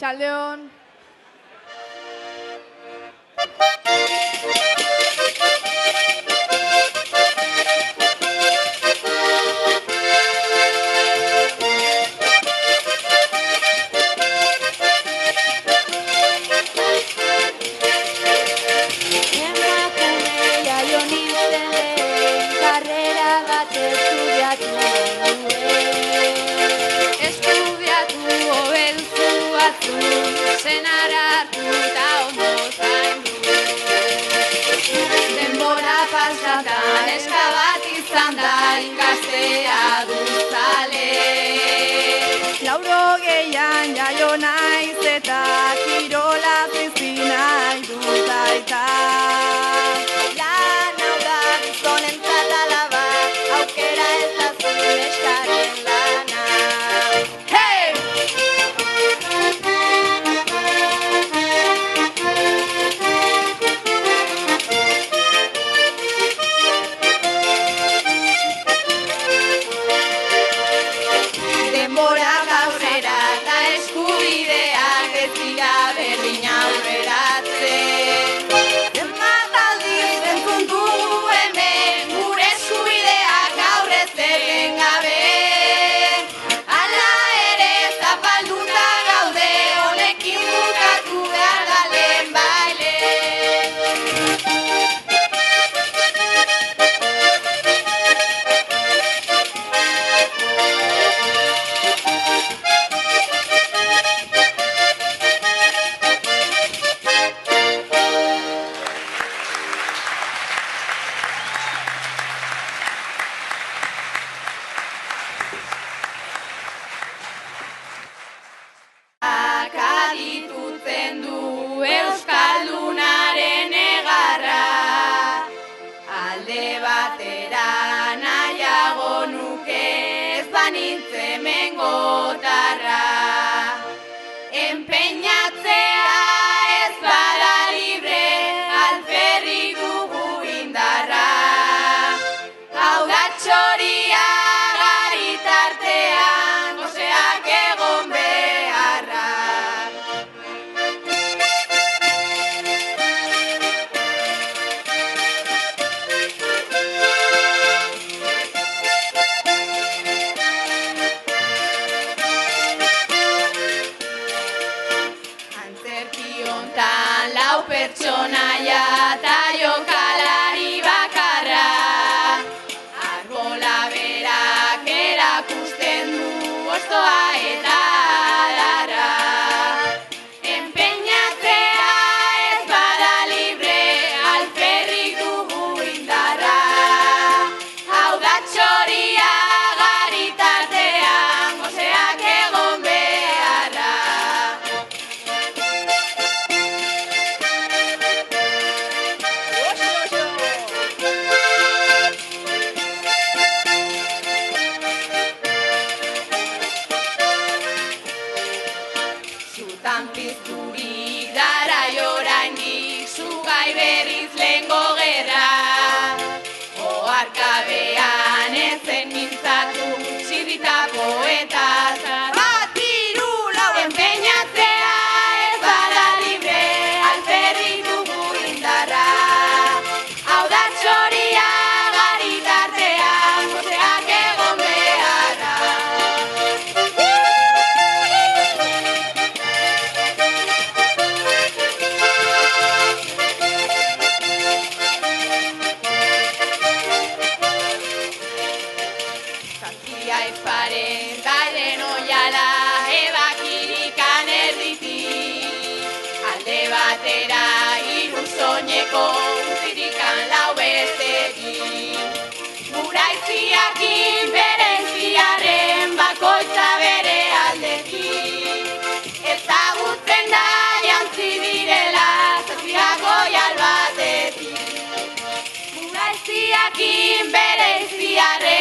Arratsaldeon. Denbora pasatan eska bat izan da ikastea duzale. 80an jaio naiz eta kirola bizi nahi dut aita. Lan hau da gizonentzat alaba, aukera ez da zuen eskaren lana. Aditutzen du Euskaldunaren egarra, alde batera nahiago nuke ez banintz hemengotarra. Enpeinatzea ez bada libre, alferrik dugu indarra. Hau da txoria garitartean, goseak egon beharra. Antzerkiontan lau pertsonaia eta jokalari bakarra. Arbola berak erakusten du ostoa eta adarra. Enpeinatzea ez bada libre, alferrik dugu indarra. Hau da txoria garitartean, goseak egon beharra. Zutan pizturik darai oraindik zugai berriz lehengo gerra. Oharkabean ezen mintzatu zirritako eta bat hiru lau. Enpeinatzea ez bada libre, alferrik dugu indarra. Hau da txoria garitartean, goseak egon beharra. Zazpia ezparen garen oiala ebakirikan erditik. Alde batera hiru soineko utzirikan lau bestetik. Guraiziakin bereziaren bakoitza bere aldetik. Ezagutzen da jantzi direla zazpiak oial batetik. Guraiziakin bereziaren